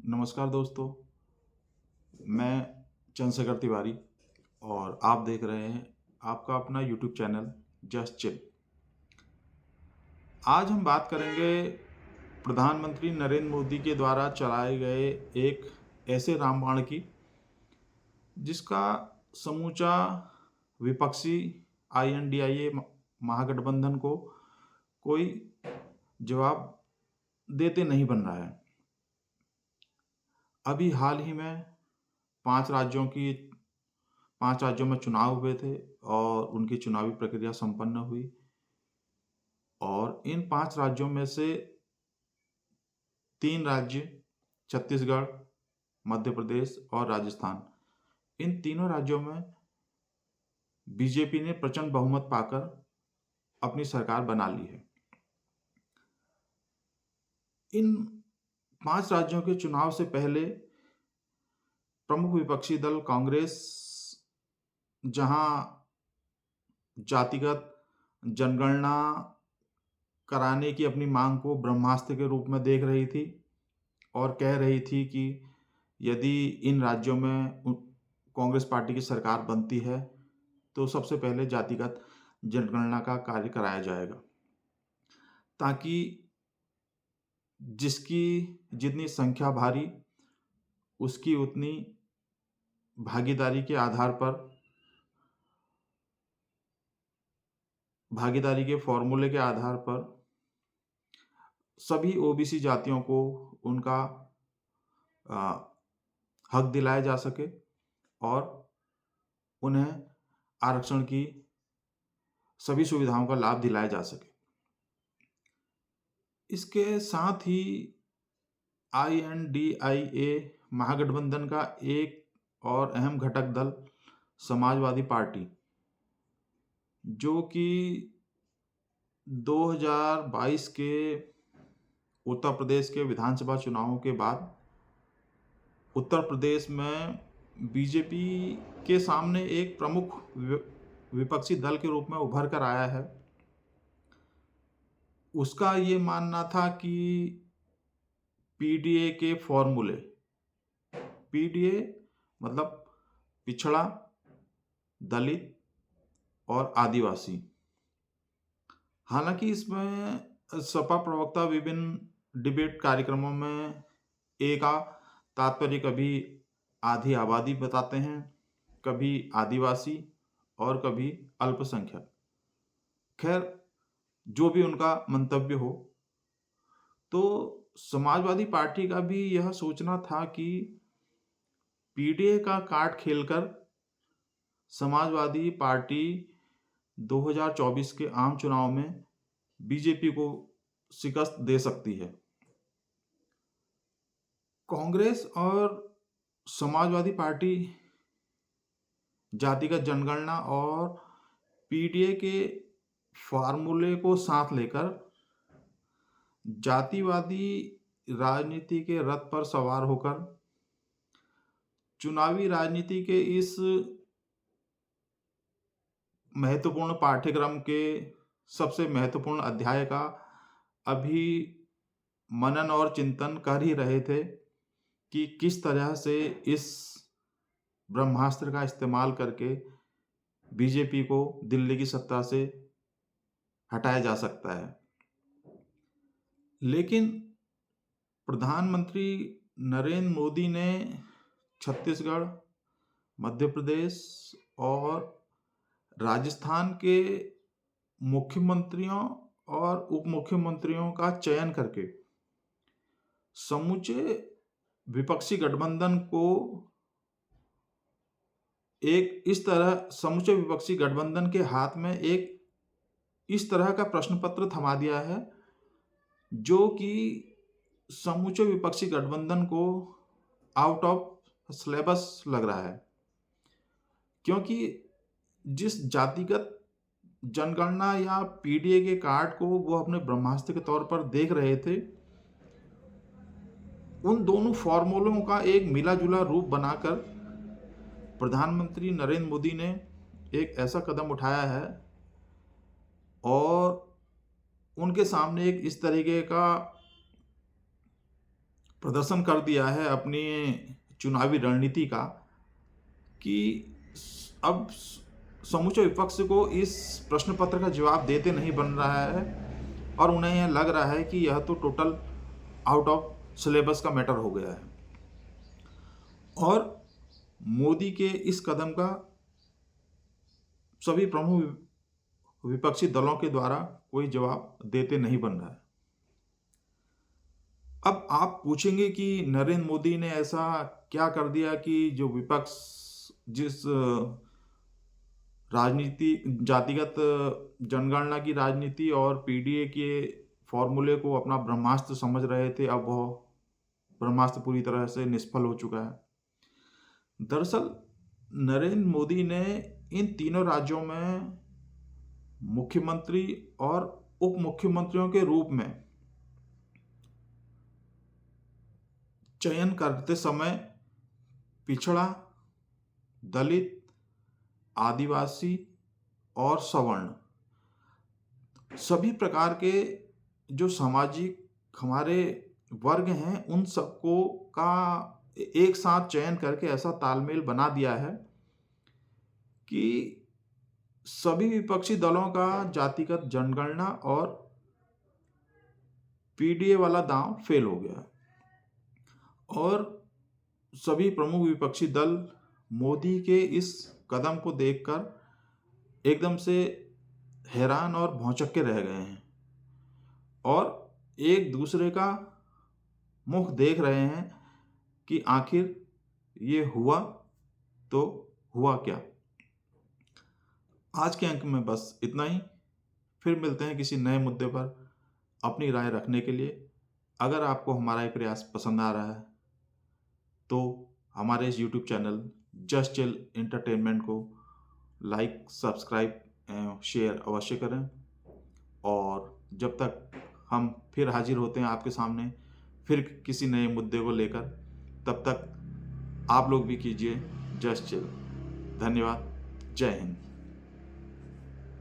नमस्कार दोस्तों, मैं चंद्रशेखर तिवारी और आप देख रहे हैं आपका अपना यूट्यूब चैनल जस्ट चिल। आज हम बात करेंगे प्रधानमंत्री नरेंद्र मोदी के द्वारा चलाए गए एक ऐसे रामबाण की जिसका समूचा विपक्षी आईएनडीआईए महागठबंधन को कोई जवाब देते नहीं बन रहा है। अभी हाल ही में 5 राज्यों की 5 राज्यों में चुनाव हुए थे और उनकी चुनावी प्रक्रिया संपन्न हुई और इन 5 राज्यों में से 3 राज्य छत्तीसगढ़, मध्य प्रदेश और राजस्थान, इन तीनों राज्यों में बीजेपी ने प्रचंड बहुमत पाकर अपनी सरकार बना ली है। इन 5 राज्यों के चुनाव से पहले प्रमुख विपक्षी दल कांग्रेस जहां जातिगत जनगणना कराने की अपनी मांग को ब्रह्मास्त्र के रूप में देख रही थी और कह रही थी कि यदि इन राज्यों में कांग्रेस पार्टी की सरकार बनती है तो सबसे पहले जातिगत जनगणना का कार्य कराया जाएगा ताकि जिसकी जितनी संख्या भारी उसकी उतनी भागीदारी के आधार पर भागीदारी के फॉर्मूले के आधार पर सभी ओबीसी जातियों को उनका हक दिलाया जा सके और उन्हें आरक्षण की सभी सुविधाओं का लाभ दिलाया जा सके। इसके साथ ही आईएनडीआईए महागठबंधन का एक और अहम घटक दल समाजवादी पार्टी, जो कि 2022 के उत्तर प्रदेश के विधानसभा चुनावों के बाद उत्तर प्रदेश में बीजेपी के सामने एक प्रमुख विपक्षी दल के रूप में उभर कर आया है। उसका ये मानना था कि पीडीए के फॉर्मूले, पीडीए मतलब पिछड़ा, दलित और आदिवासी। हालांकि इसमें सपा प्रवक्ता विभिन्न डिबेट कार्यक्रमों में एक तात्पर्य कभी आधी आबादी बताते हैं, कभी आदिवासी और कभी अल्पसंख्यक। खैर, जो भी उनका मंतव्य हो, तो समाजवादी पार्टी का भी यह सोचना था कि पीडीए का कार्ड खेलकर समाजवादी पार्टी 2024 के आम चुनाव में बीजेपी को शिकस्त दे सकती है। कांग्रेस और समाजवादी पार्टी जातिगत जनगणना और पीडीए के फार्मूले को साथ लेकर जातिवादी राजनीति के रथ पर सवार होकर चुनावी राजनीति के इस महत्वपूर्ण पाठ्यक्रम के सबसे महत्वपूर्ण अध्याय का अभी मनन और चिंतन कर ही रहे थे कि किस तरह से इस ब्रह्मास्त्र का इस्तेमाल करके बीजेपी को दिल्ली की सत्ता से हटाया जा सकता है। लेकिन प्रधानमंत्री नरेंद्र मोदी ने छत्तीसगढ़, मध्य प्रदेश और राजस्थान के मुख्यमंत्रियों और उप मुख्यमंत्रियों का चयन करके समूचे विपक्षी गठबंधन को समूचे विपक्षी गठबंधन के हाथ में एक इस तरह का प्रश्न पत्र थमा दिया है जो कि समूचे विपक्षी गठबंधन को आउट ऑफ सिलेबस लग रहा है, क्योंकि जिस जातिगत जनगणना या पीडीए के कार्ड को वो अपने ब्रह्मास्त्र के तौर पर देख रहे थे, उन दोनों फॉर्मूलों का एक मिला जुला रूप बनाकर प्रधानमंत्री नरेंद्र मोदी ने एक ऐसा कदम उठाया है और उनके सामने एक इस तरीके का प्रदर्शन कर दिया है अपनी चुनावी रणनीति का कि अब समूचे विपक्ष को इस प्रश्न पत्र का जवाब देते नहीं बन रहा है और उन्हें यह लग रहा है कि यह तो टोटल आउट ऑफ सिलेबस का मैटर हो गया है और मोदी के इस कदम का सभी प्रमुख विपक्षी दलों के द्वारा कोई जवाब देते नहीं बन रहा है। अब आप पूछेंगे कि नरेंद्र मोदी ने ऐसा क्या कर दिया कि जो विपक्ष जिस राजनीति जातिगत जनगणना की राजनीति और पीडीए के फॉर्मूले को अपना ब्रह्मास्त्र समझ रहे थे, अब वह ब्रह्मास्त्र पूरी तरह से निष्फल हो चुका है। दरअसल नरेंद्र मोदी ने इन तीनों राज्यों में मुख्यमंत्री और उप मुख्यमंत्रियों के रूप में चयन करते समय पिछड़ा, दलित, आदिवासी और सवर्ण सभी प्रकार के जो सामाजिक हमारे वर्ग हैं उन सबको का एक साथ चयन करके ऐसा तालमेल बना दिया है कि सभी विपक्षी दलों का जातिगत जनगणना और पीडीए वाला दांव फेल हो गया और सभी प्रमुख विपक्षी दल मोदी के इस कदम को देखकर एकदम से हैरान और भौंचक्के रह गए हैं और एक दूसरे का मुख देख रहे हैं कि आखिर ये हुआ तो हुआ क्या। आज के अंक में बस इतना ही। फिर मिलते हैं किसी नए मुद्दे पर अपनी राय रखने के लिए। अगर आपको हमारा ये प्रयास पसंद आ रहा है तो हमारे इस YouTube channel just chill entertainment को लाइक, सब्सक्राइब एवं शेयर अवश्य करें और जब तक हम फिर हाजिर होते हैं आपके सामने फिर किसी नए मुद्दे को लेकर, तब तक आप लोग भी कीजिए जस्ट चिल। धन्यवाद। जय हिंद।